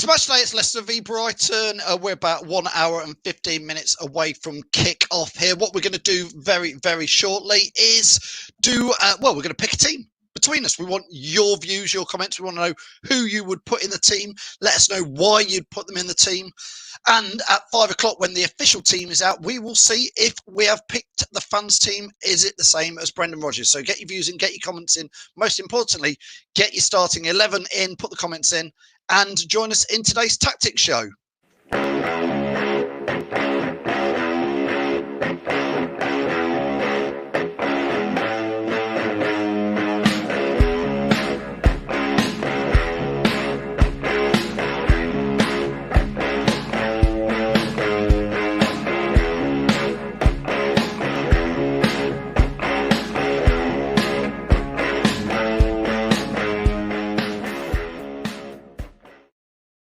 It's match day. It's Leicester v Brighton. We're about 1 hour and 15 minutes away from kick-off here. What we're going to do very, very shortly is we're going to pick a team between us. We want your views, your comments. We want to know who you would put in the team. Let us know why you'd put them in the team. And at 5 o'clock, when the official team is out, we will see if we have picked the fans' team. Is it the same as Brendan Rodgers? So get your views in, get your comments in. Most importantly, get your starting 11 in, put the comments in, and join us in today's tactics show.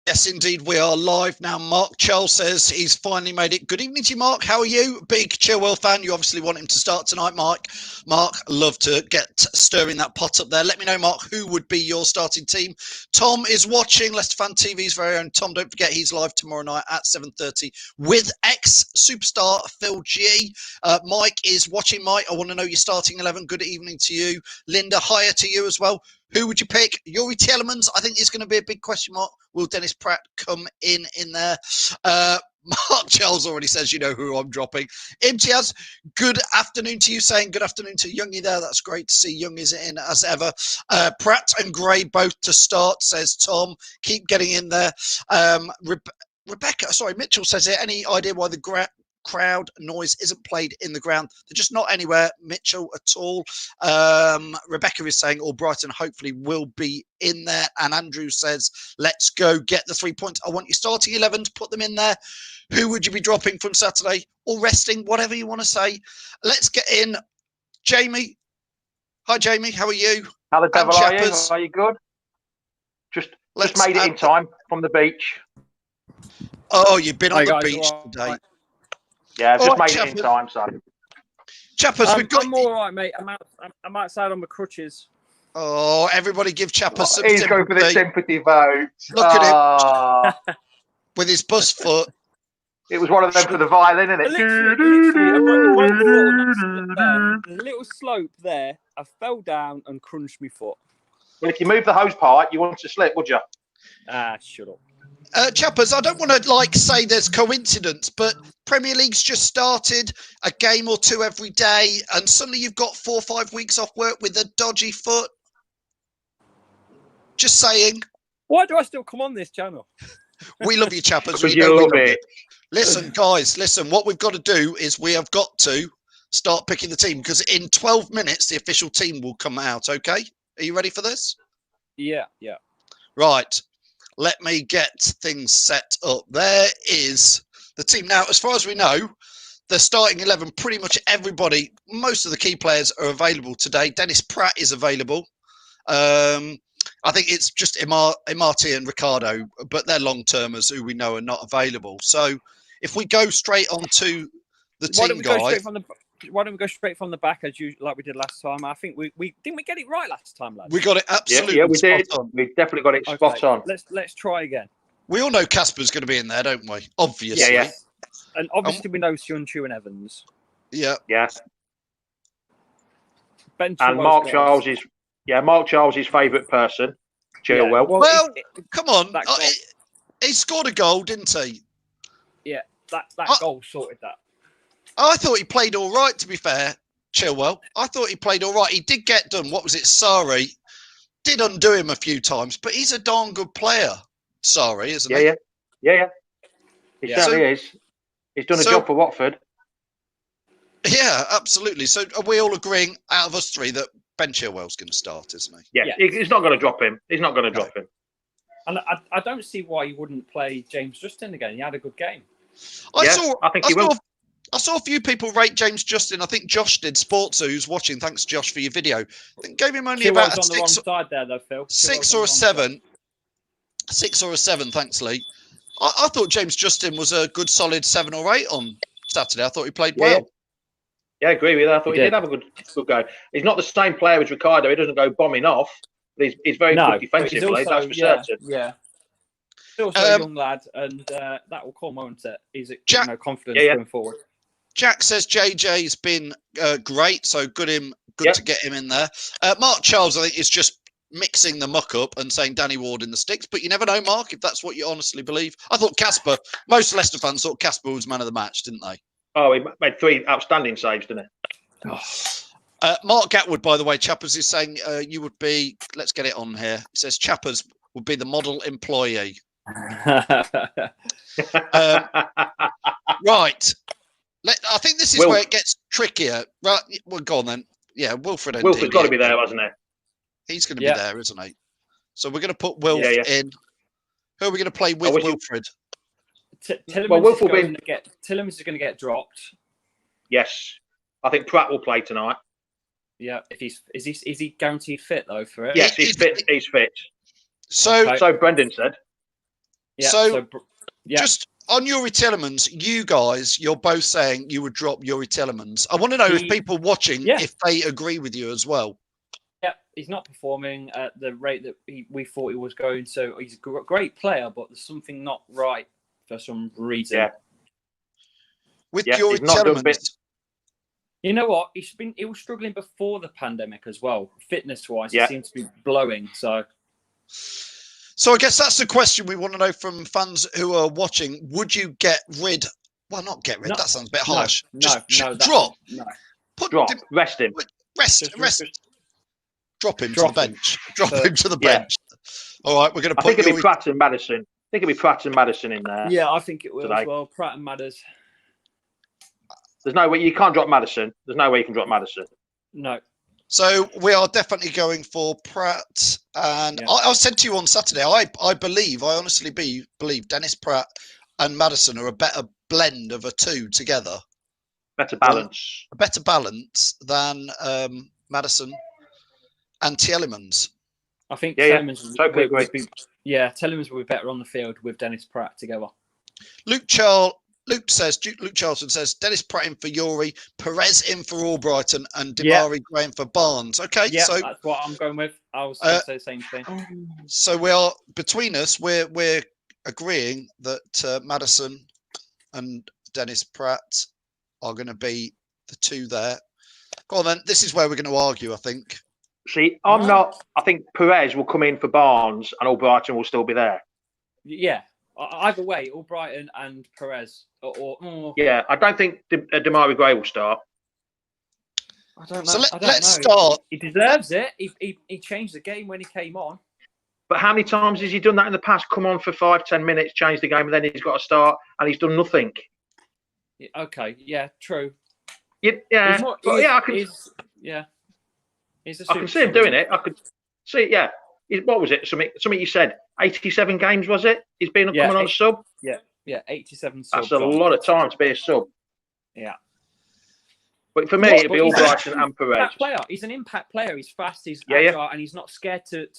Yes, indeed, we are live now. Mark Charles says he's finally made it. Good evening to you, Mark. How are you? Big Chilwell fan. You obviously want him to start tonight, Mark. Mark, love to get stirring that pot up there. Let me know, Mark, who would be your starting team. Tom is watching. Leicester Fan TV's very own Tom. Don't forget, he's live tomorrow night at 7:30 with ex-superstar Phil G. Mike is watching. Mike, I want to know your starting 11. Good evening to you. Linda, hiya to you as well. Who would you pick? Youri Tielemans, I think, is going to be a big question mark. Will Dennis Praet come in there? Mark Charles already says, you know who I'm dropping. Imtiaz, good afternoon to you, saying good afternoon to Youngie there. That's great to see Youngie's in as ever. Praet and Gray both to start, says Tom. Keep getting in there. Mitchell says here, any idea why the crowd noise isn't played in the ground? They're just not anywhere, Mitchell, at all. Rebecca is saying all Brighton hopefully will be in there, and Andrew says let's go get the 3 points. I want your starting 11 to put them in there. Who would you be dropping from Saturday or resting, whatever you want to say? Let's get in. Jamie, hi Jamie, how are you? How the devil are you? Are you good? Just made it in time from the beach. Oh, you've been on the beach today. Right. Yeah, I've just made it in time, so. Chappers, I'm all right, mate. I'm outside on my crutches. Oh, everybody give Chappers some sympathy. He's going for the sympathy vote. Look at him. With his bust foot. It was one of them for the violin, isn't it? A little slope there. I fell down and crunched my foot. Well, if you move the hose pipe, you want to slip, would you? Shut up. Chappers, I don't want to say there's coincidence, but Premier League's just started, a game or two every day, and suddenly you've got 4 or 5 weeks off work with a dodgy foot. Just saying. Why do I still come on this channel? We love you, Chappers. Because you love it. Listen, guys, what we've got to do is we have got to start picking the team, because in 12 minutes, the official team will come out, okay? Are you ready for this? Yeah. Right. Let me get things set up. There is the team. Now, as far as we know, the starting 11, pretty much everybody, most of the key players are available today. Dennis Praet is available. I think it's just Imati and Ricardo, but they're long-termers who we know are not available. So if we go straight on to the team, guys. Why don't we go straight from the back as you like we did last time? I think we didn't we get it right last time, lads? We got it absolutely. Yeah, we did. We definitely got it spot on. Let's try again. We all know Casper's going to be in there, don't we? Obviously. Yeah. And obviously we know Sunchu and Evans. Yeah. Yes. Ben and Mark Charles is favourite person, Chilwell. Yeah. Well, come on. He scored a goal, didn't he? Yeah, that goal sorted that. I thought he played all right, to be fair, Chilwell. I thought he played all right. He did get done. What was it? Sarri did undo him a few times, but he's a darn good player. Sarri, isn't he? Yeah. He certainly is. He's done a job for Watford. Yeah, absolutely. So are we all agreeing out of us three that Ben Chilwell's going to start, isn't he? Yeah. He's not going to drop him. He's not going to drop him. And I don't see why you wouldn't play James Justin again. He had a good game. I think he will. I saw a few people rate James Justin. I think Josh did. Sports, who's watching. Thanks, Josh, for your video. I think gave him only about a on the wrong side there, though, Phil. 6 or a 7. 6 or a 7. Thanks, Lee. I thought James Justin was a good, solid 7 or 8 on Saturday. I thought he played well. Yeah, I agree with that. I thought he did have a good go. He's not the same player as Ricardo. He doesn't go bombing off. But he's very good defensively. That's for certain. Yeah. Still so young lad, and that will come, won't it? He's confidence going forward. Jack says JJ's been great, so good to get him in there. Mark Charles, I think, is just mixing the muck up and saying Danny Ward in the sticks, but you never know, Mark, if that's what you honestly believe. I thought most Leicester fans thought Casper was man of the match, didn't they? Oh, he made 3 outstanding saves, didn't he? Oh. Mark Gatwood, by the way, Chappers is saying you would be, let's get it on here. He says Chappers would be the model employee. Right. I think this is where it gets trickier. Right, well, go on then. Yeah, Wilfred. Wilfred's got to be there, hasn't he? He's going to be there, isn't he? So we're going to put Wilf in. Who are we going to play with Wilfred? Tielemans is going to get dropped. Yes, I think Praet will play tonight. Yeah, if is he guaranteed fit though for it? Yes, he's fit. He's fit. So Brendan said. Yeah. Just on Yuri Tielemans, you're both saying you would drop Yuri Tielemans. I want to know if people watching, if they agree with you as well. Yeah, he's not performing at the rate that we thought he was going. So he's a great player, but there's something not right for some reason. Yeah. With Yuri Tielemans, you know what? He was struggling before the pandemic as well, fitness-wise. He seemed to be blowing. So I guess that's the question we want to know from fans who are watching. Would you get rid? Well, not get rid. That sounds a bit harsh. Drop. Drop. Rest him. Rest. Drop him to the bench. Drop him to the bench. All right, we're going to put. I think it'll be Praet and Maddison. I think it'll be Praet and Maddison in there. Yeah, I think it will as well. Praet and Madders. There's no way you can't drop Maddison. There's no way you can drop Maddison. No. So we are definitely going for Praet, and I said to you on Saturday, I honestly believe Dennis Praet and Maddison are a better blend of a two together. Better balance. A better balance than Maddison and Tielemans. I think Tielemans Tielemans will be better on the field with Dennis Praet together. Luke Charlton says Dennis Praet in for Yuri, Perez in for Albrighton, and Damari Gray in for Barnes. Okay, so that's what I'm going with. I was going to say the same thing. So we are between us. We're agreeing that Maddison and Dennis Praet are going to be the two there. Go on then. This is where we're going to argue, I think. See, I'm not. I think Perez will come in for Barnes, and Albrighton will still be there. Yeah. Either way, Albrighton and Perez. Yeah, I don't think Damari Gray will start. I don't know. So let's start. He deserves it. He changed the game when he came on. But how many times has he done that in the past? Come on for 5-10 minutes, change the game, and then he's got to start, and he's done nothing. Okay, yeah, true. I can. I can see him doing it. I could see. Yeah. What was it? Something you said. 87 games, was it? He's been coming on sub? Yeah, 87 subs. That's a lot of time to be a sub. Yeah. But for me, it'd be Albrighton and Perez. He's an impact player. He's fast, he's agile, and he's not scared to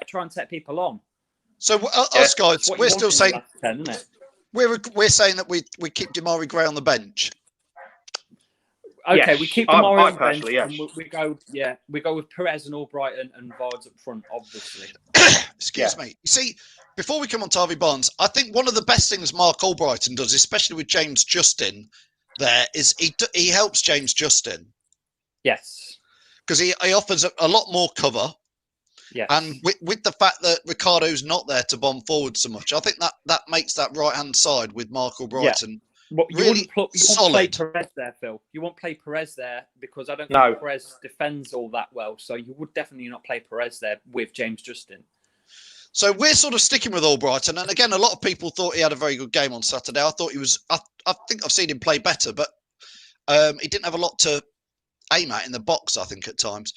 try and set people on. So us guys, we're still saying... We're saying that we keep Damari Gray on the bench. Okay, we keep Damari on the bench. And we go with Perez and Albrighton and Vards up front, obviously. Excuse me. You see, before we come on to Harvey Barnes, I think one of the best things Mark Albrighton does, especially with James Justin, there is he helps James Justin. Yes. Because he offers a lot more cover. Yes. And with the fact that Ricardo's not there to bomb forward so much, I think that makes that right-hand side with Mark Albrighton really solid. You won't play Perez there, Phil. You won't play Perez there because I don't think Perez defends all that well. So you would definitely not play Perez there with James Justin. So we're sort of sticking with Albrighton. And again, a lot of people thought he had a very good game on Saturday. I thought he was... I think I've seen him play better, but he didn't have a lot to aim at in the box, I think, at times.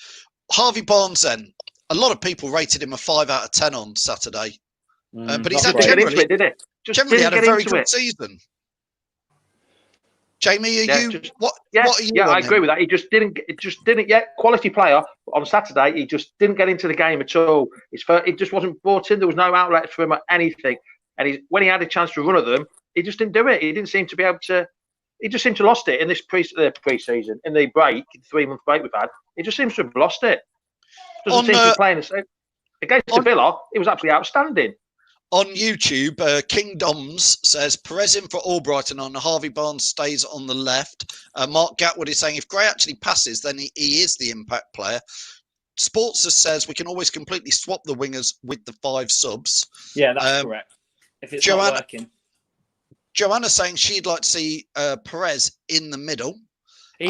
Harvey Barnes, then. A lot of people rated him a 5 out of 10 on Saturday. But he's had generally had a very good season. Jamie, what are you I agree with that. He just didn't yet. Quality player on Saturday. He just didn't get into the game at all. It just wasn't brought in. There was no outlet for him or anything. And when he had a chance to run at them, he just didn't do it. He didn't seem to be able to. He just seemed to have lost it in this pre-season, in the break, 3-month break we've had. He just seems to have lost it. Doesn't seem to be playing the same. Against Villa, he was absolutely outstanding. On YouTube, King Doms says Perez in for Albrighton and Harvey Barnes stays on the left. Mark Gatwood is saying if Gray actually passes, then he is the impact player. Sportster says we can always completely swap the wingers with the 5 subs. Yeah, that's correct. If it's not working. Joanna's saying she'd like to see Perez in the middle. He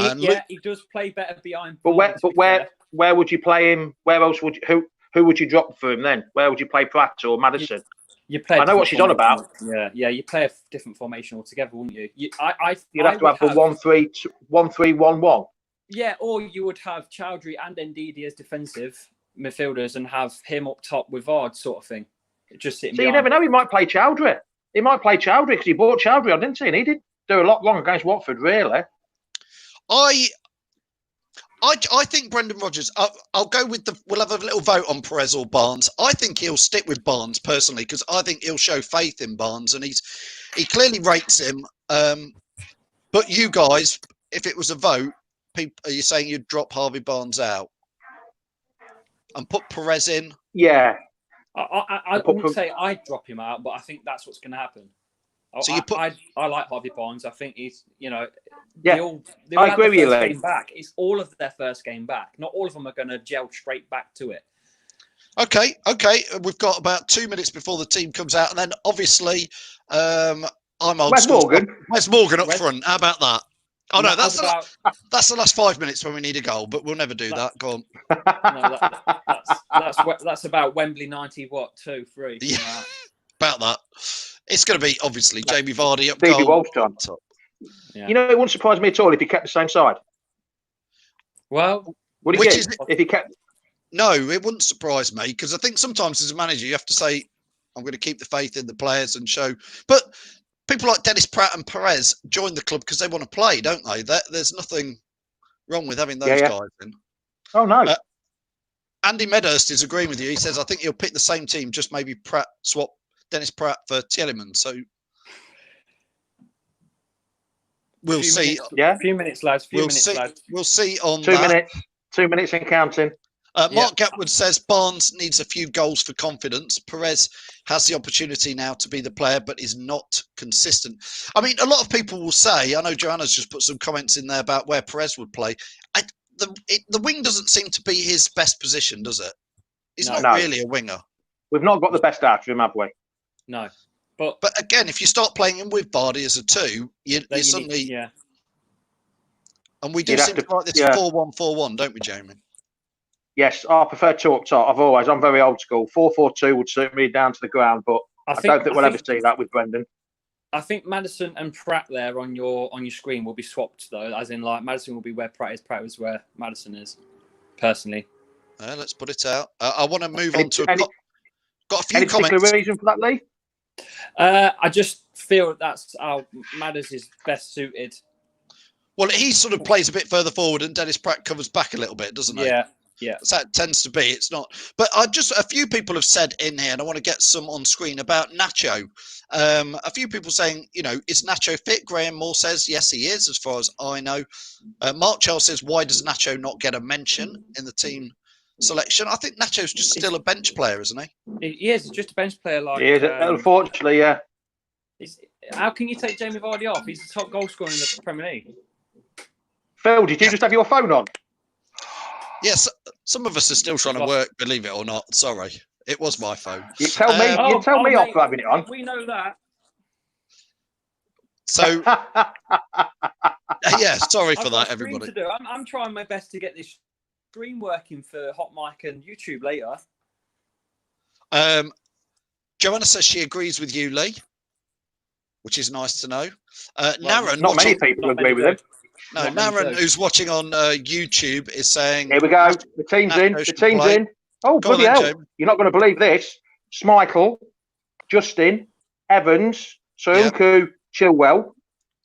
does play better behind. But where would you play him? Where else would you, who would you drop for him then? Where would you play Praet or Maddison? You play. I know what she's on about. Yeah. You play a different formation altogether, wouldn't you? You'd have to have the 1-3-1-1. Yeah, or you would have Chowdhury and Ndidi as defensive midfielders and have him up top with Vard, sort of thing. Just sitting. So you never know. He might play Chowdhury. He might play Chowdhury because he bought Chowdhury on, didn't he? And he didn't do a lot wrong against Watford, really. I think Brendan Rodgers. I'll go with we'll have a little vote on Perez or Barnes. I think he'll stick with Barnes personally because I think he'll show faith in Barnes and he clearly rates him. But you guys, if it was a vote, are you saying you'd drop Harvey Barnes out and put Perez in? Yeah, I wouldn't say I'd drop him out, but I think that's what's going to happen. So I like Harvey Barnes. I think he's, they all I agree with you, game back. It's all of their first game back. Not all of them are going to gel straight back to it. Okay. We've got about 2 minutes before the team comes out, and then obviously I'm old Where's school. Morgan? Where's Morgan up front? How about that? Oh no, that's the last 5 minutes when we need a goal, but we'll never do that. Go on. No, that's about Wembley 90. What 2, 3? Yeah, about that. It's going to be obviously Jamie Vardy up Stevie goal. Walsh top. Yeah. It wouldn't surprise me at all if he kept the same side. Well, would he if he kept? No, it wouldn't surprise me because I think sometimes as a manager you have to say, "I'm going to keep the faith in the players and show." But people like Dennis Praet and Perez join the club because they want to play, don't they? There's nothing wrong with having those guys in. Oh no. Andy Medhurst is agreeing with you. He says, "I think he'll pick the same team, just maybe Praet swap Dennis Praet for Tielemans." So we'll see. A few minutes, lads. We'll see on 2 minutes. 2 minutes and counting. Mark Gatwood says Barnes needs a few goals for confidence. Perez has the opportunity now to be the player, but is not consistent. I mean, a lot of people will say, I know Joanna's just put some comments in there about where Perez would play. The wing doesn't seem to be his best position, does it? He's not really a winger. We've not got the best out of him, have we? No. But again, if you start playing him with Vardy as a 2, you suddenly... And we do seem to like this 4-1-4-1, don't we, Jamie? Yes, I prefer 2 up top. I'm very old school. 4-4-2 would suit me down to the ground, but I don't think we'll ever see that with Brendan. I think Maddison and Praet there on your screen will be swapped, though, as in, like, Maddison will be where Praet is, Praet is where Maddison is, personally. Let's put it out. I want to move on to... Got a few any comments. Particular reason for that, Lee? I just feel that's how Madders is best suited. Well, he sort of plays a bit further forward and Dennis Praet covers back a little bit, doesn't he? Yeah. So that tends to be. It's not. But a few people have said in here, and I want to get some on screen about Nacho. A few people saying, is Nacho fit? Graham Moore says, yes, he is, as far as I know. Mark Charles says, why does Nacho not get a mention in the team selection? I think Nacho's just still a bench player, isn't he? He is just a bench player. He is, unfortunately, yeah. How can you take Jamie Vardy off? He's the top goal scorer in the Premier League. Phil, did you just have your phone on? Yes, some of us are still trying to work, believe it or not. Sorry, it was my phone. You tell me off for having it on. We know that. So, yeah, sorry for that, everybody. I'm trying my best to get this screen working for Hot Mic and YouTube later. Joanna says she agrees with you, Lee, which is nice to know. Naren, not many people agree with him. No, Naren, who's watching on YouTube, is saying... Here we go. The team's in. The team's in. Oh, bloody hell. You're not going to believe this. Schmeichel, Justin, Evans, Sounku, Chilwell,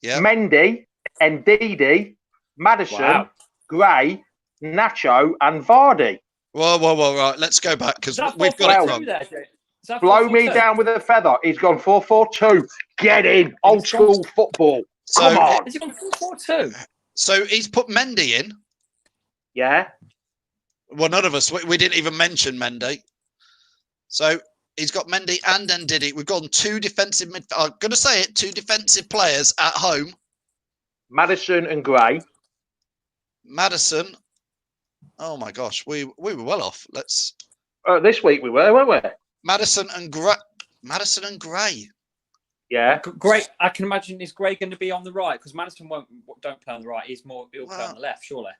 Mendy, Ndidi, Maddison, Gray, Nacho, and Vardy. Whoa, right. Let's go back because we've got it wrong. Blow me down with a feather. He's gone 4-4-2. Get in. Old school football. Come on. Has he gone 4-4-2? So he's put Mendy in. Yeah. Well, none of us. We didn't even mention Mendy. So He's got Mendy and Ndidi. We've gone two defensive mid. I'm going to say it. Two defensive players at home. Maddison and Gray. Maddison. Oh my gosh, we were well off. Let's. This week we were, weren't we? Madison and Gray. Madison and Gray. Yeah. Great. I can imagine, is Gray going to be on the right? Because Madison don't play on the right. He'll play on the left, surely.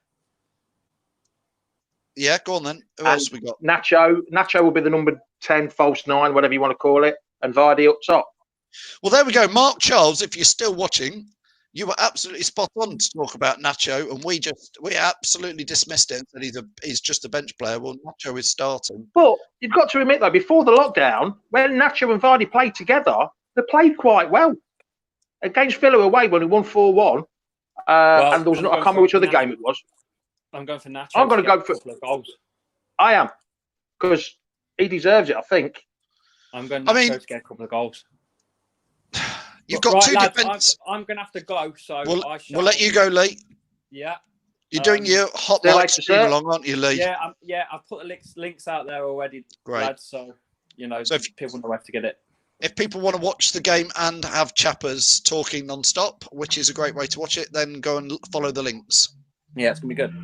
Yeah, go on then. Who else we got? Nacho will be the number 10, false 9, whatever you want to call it, and Vardy up top. Well, there we go. Mark Charles, if you're still watching, you were absolutely spot on to talk about Nacho, and we absolutely dismissed it and said he's just a bench player. Well, Nacho is starting. But you've got to admit, though, before the lockdown, when Nacho and Vardy played together, they played quite well. Against Villa away when we won 4-1, and there was I can't remember which other game it was. I'm going for Nacho. I'm going to go for goals. I am, because he deserves it, I think. I'm going Nacho to get a couple of goals. You've got two defence. I'm going to have to go, so we'll let you go, Lee. Yeah. You're doing your hot mic stream along, aren't you, Lee? Yeah. I've put the links out there already, Great. Lads, so if people know where to get it. If people want to watch the game and have Chappers talking non-stop, which is a great way to watch it, then go and follow the links. Yeah, it's going to be good.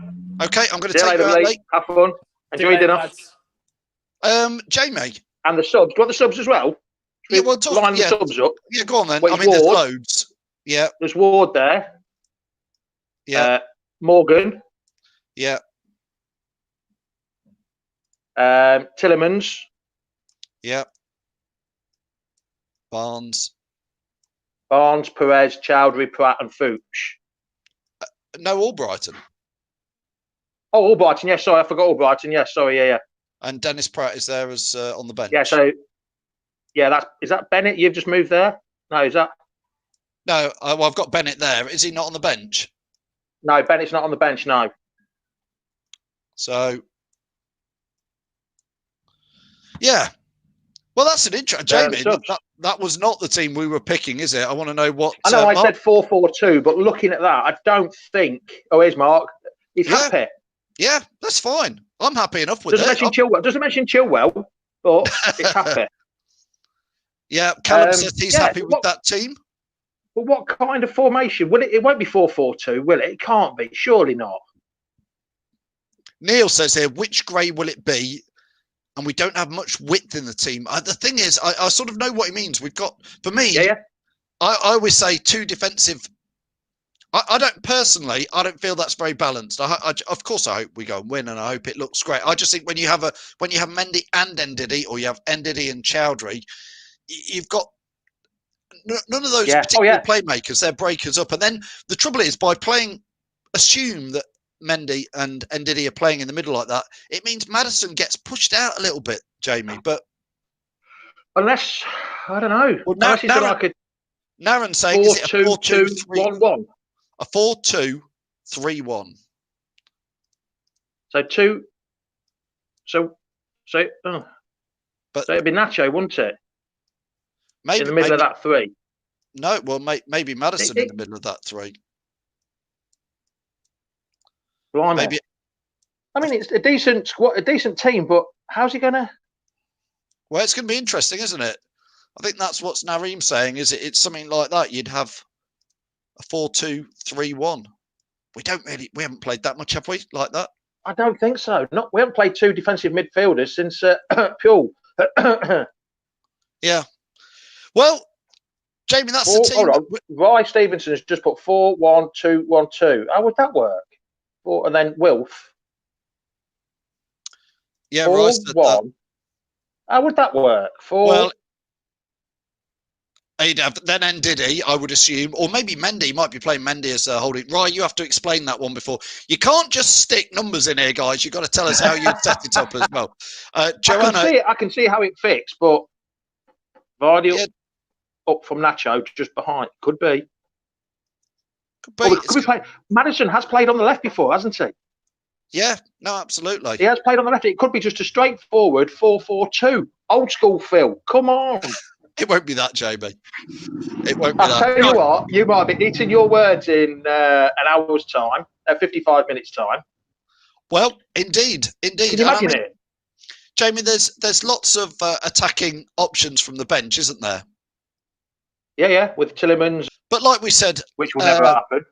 Okay, I'm going to take you out, Lee. Have fun. Enjoy dinner. Jamie. And the subs. Do you want the subs as well? Yeah, we'll talk. Line the subs up. Yeah, go on then. Wait, there's loads. Yeah. There's Ward there. Yeah. Morgan. Yeah. Tielemans. Yeah. Barnes, Perez, Chowdhury, Pratt, and Fuchs. No, all Brighton. Oh, all Brighton. Yeah, sorry, I forgot all Brighton. Yeah, sorry. Yeah. And Dennis Praet is there as on the bench. Yeah. So, is that Bennett? You've just moved there. No, is that? No, well, I've got Bennett there. Is he not on the bench? No, Bennett's not on the bench. No. So, yeah. Well, that's an interesting, Jamie. That was not the team we were picking, is it? I want to know what. I know I said 4-4-2, but looking at that, I don't think. Oh, here's Mark. He's happy. Yeah, that's fine. I'm happy enough with it. Doesn't mention Chilwell, but it's happy. Yeah, Callum says he's happy with that team. But what kind of formation? Will it? It won't be 4-4-2, will it? It can't be. Surely not. Neil says here, which Gray will it be? And we don't have much width in the team. The thing is, I sort of know what he means. We've got, for me, I always say two defensive. I don't feel that's very balanced. Of course, I hope we go and win, and I hope it looks great. I just think when you have Mendy and Ndidi, or you have Ndidi and Chowdhury, you've got none of those particular playmakers. They're breakers up. And then the trouble is, by assume that Mendy and Ndidi are playing in the middle like that, it means Maddison gets pushed out a little bit, Jamie. But unless, I don't know. Well, Naren saying, is it a 4-2-3-1? A 4-2-3-1. So it'd be Nacho, wouldn't it? Maybe in the middle of that three. No, well, maybe Maddison in the middle of that three. Blimey. Maybe. I mean, it's a decent squad, a decent team, but how's he going to? Well, it's going to be interesting, isn't it? I think that's what Nareem's saying. Is it's something like that? You'd have a 4-2-3-1. We haven't played that much, have we? Like that? I don't think so. We haven't played two defensive midfielders since Pule. Yeah. Well, Jamie, that's the team. Hold on. Rye Stevenson has just put 4-1-2-1-2. How would that work? And then Wilf. Yeah, Rice said that. How would that work? Well, he'd have then Ndidi, I would assume, or maybe Mendy. Might be playing Mendy as holding. Right, you have to explain that one before. You can't just stick numbers in here, guys. You've got to tell us how you set it up as well. Joanna, I can see how it fits, but Vardy up from Nacho just behind. Could be. Could be playing. Maddison has played on the left before, hasn't he? Yeah, no, absolutely. He has played on the left. It could be just a straightforward 4-4-2. Old school, Phil. Come on. It won't be that, JB. It won't be I'll that. tell you what, you might be eating your words in an hour's time, 55 minutes time. Well, indeed. Can you imagine it? Jamie, there's lots of attacking options from the bench, isn't there? Yeah, with Tielemans. But like we said, which will never happen.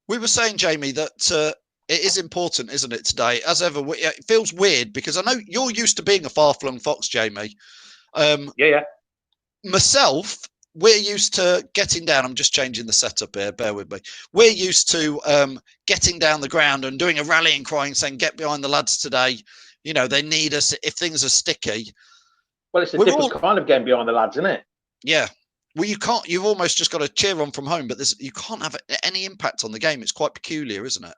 We were saying, Jamie, that it is important, isn't it, today? As ever, it feels weird because I know you're used to being a far-flung fox, Jamie. Yeah. Myself, we're used to getting down. I'm just changing the setup here. Bear with me. We're used to getting down the ground and doing a rallying cry and saying, "Get behind the lads today." You know, they need us if things are sticky. Well, it's a different kind of game behind the lads, isn't it? Yeah. Well, you can't. You've almost just got to cheer on from home, but you can't have any impact on the game. It's quite peculiar, isn't it?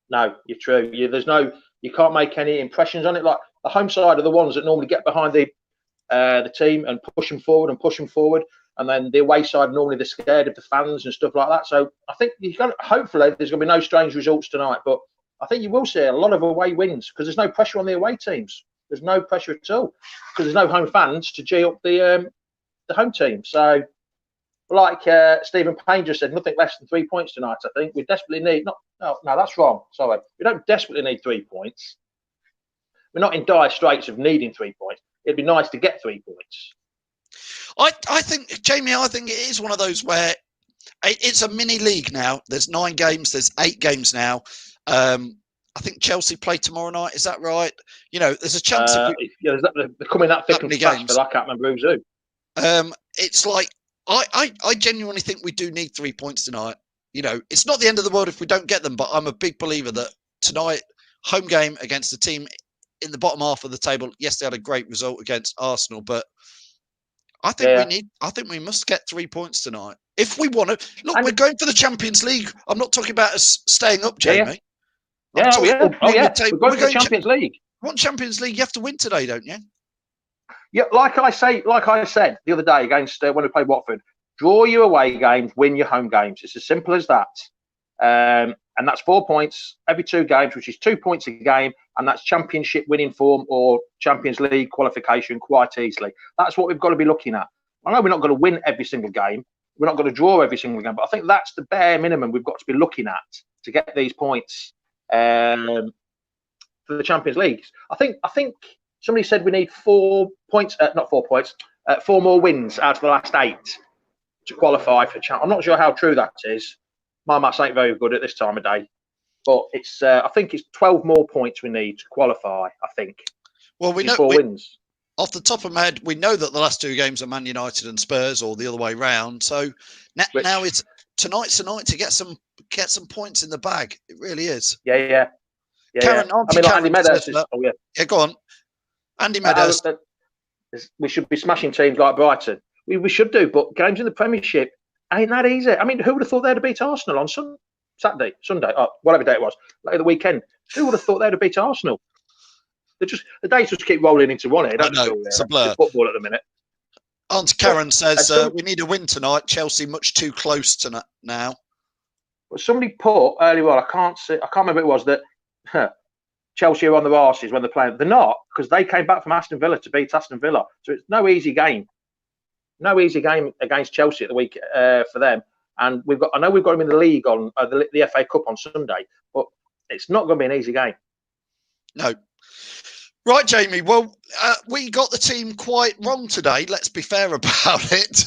No, you're true. You can't make any impressions on it. Like the home side are the ones that normally get behind the team and push them forward, and then the away side normally they're scared of the fans and stuff like that. So I think hopefully there's going to be no strange results tonight, but I think you will see a lot of away wins because there's no pressure on the away teams. There's no pressure at all because there's no home fans to G up the home team. So, like Stephen Payne just said, nothing less than 3 points tonight. I think we desperately need. No, that's wrong. Sorry, we don't desperately need 3 points. We're not in dire straits of needing 3 points. It'd be nice to get 3 points. I think, Jamie, I think it is one of those where it's a mini league now. There's 9 games. There's 8 games now. I think Chelsea play tomorrow night. Is that right? You know, there's a chance. They're coming that thick and fast, but I can't remember who's who. It's like I genuinely think we do need 3 points tonight. You know, it's not the end of the world if we don't get them, but I'm a big believer that tonight, home game against a team in the bottom half of the table. Yes, they had a great result against Arsenal, but I think we must get 3 points tonight if we want to. Look, we're going for the Champions League. I'm not talking about us staying up, Jamie. We're going for the Champions League. Want Champions League? You have to win today, don't you? Yeah, like I said the other day against when we played Watford, draw your away games, win your home games. It's as simple as that. And that's 4 points every 2 games, which is 2 points a game, and that's Championship winning form or Champions League qualification quite easily. That's what we've got to be looking at. I know we're not going to win every single game. We're not going to draw every single game, but I think that's the bare minimum we've got to be looking at to get these points for the Champions League. I think somebody said we need 4 points, not 4 points, 4 more wins out of the last 8 to qualify for Champions. I'm not sure how true that is. My maths ain't very good at this time of day, but it's. I think it's 12 more points we need to qualify. I think. Well, we know 4 wins. Off the top of my head, we know that the last 2 games are Man United and Spurs, or the other way round. So now it's tonight's the night to get some points in the bag. It really is. Yeah. Karen, Andy Meadows. Yeah, go on. Andy Meadows. We should be smashing teams like Brighton. We should do, but games in the Premiership ain't that easy. I mean, who would have thought they'd have beat Arsenal on Sunday, whatever day it was, like the weekend? Who would have thought they'd have beat Arsenal? The days just keep rolling into one here. I know, it's a blur. Football at the minute. Aunt Karen says we need a win tonight. Chelsea much too close to now. Well, somebody put earlier on, I can't remember who it was, that Chelsea are on their arses when they're playing. They're not, because they came back from Aston Villa to beat Aston Villa. So it's no easy game. No easy game against Chelsea at the week for them. And I know we've got them in the league on the FA Cup on Sunday, but it's not going to be an easy game. No. Right, Jamie. Well, we got the team quite wrong today. Let's be fair about it.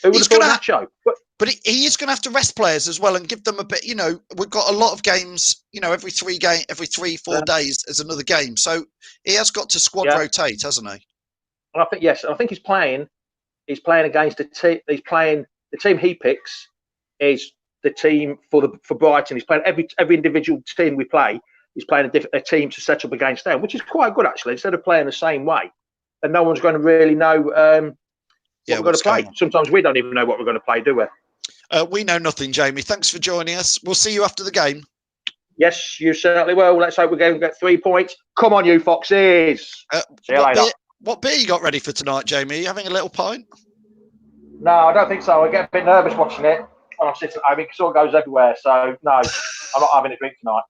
Who would have thought Nacho? But he is going to have to rest players as well and give them a bit. You know, we've got a lot of games. You know, every 4 days is another game. So he has got to squad rotate, hasn't he? And I think yes. I think he's playing against a team. He's playing the team he picks is the team for Brighton. He's playing every individual team we play. He's playing a team to set up against them, which is quite good actually. Instead of playing the same way, and no one's going to really know what we're going to play. Sometimes we don't even know what we're going to play, do we? We know nothing, Jamie. Thanks for joining us. We'll see you after the game. Yes, you certainly will. Let's hope we're going to get 3 points. Come on, you foxes. See you later. What beer you got ready for tonight, Jamie? Are you having a little pint? No, I don't think so. I get a bit nervous watching it when I'm sitting at home. It sort of goes everywhere. So, no, I'm not having a drink tonight.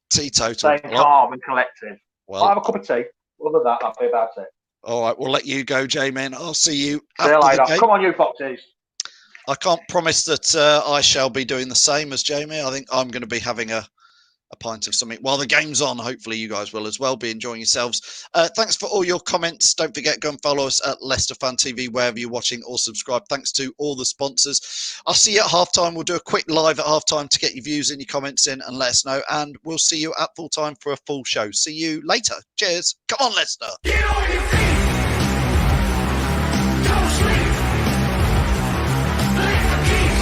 Teetotal. Staying calm and collected. Well, I'll have a cup of tea. Other than that, that'll be about it. All right, we'll let you go, Jamie, and I'll see you See you later. Come on, you foxes. I can't promise that I shall be doing the same as Jamie. I think I'm going to be having a a pint of something while the game's on. Hopefully you guys will as well, be enjoying yourselves. Thanks for all your comments. Don't forget, go and follow us at Leicester Fan TV wherever you're watching, or subscribe. Thanks to all the sponsors. I'll see you at halftime. We'll do a quick live at halftime to get your views and your comments in and let us know, and we'll see you at full time for a full show. See you later. Cheers. Come on, Leicester. Get on your feet. Don't sleep. Lift the keys.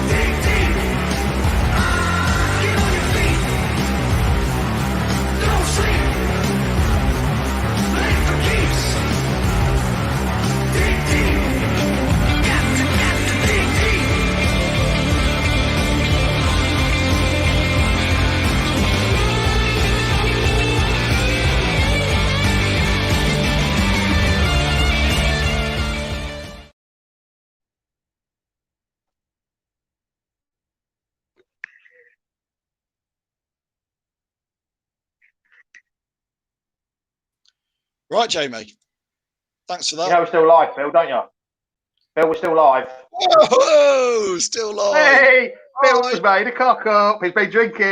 Dig deep. Get on your feet. Don't sleep. Lift the keys. Dig deep. Got to dig deep. Right, Jamie. Thanks for that. You know we're still live, Phil, don't you? Phil, we're still live. Whoa, still live. Hey, Hi. Phil's made a cock up. He's been drinking.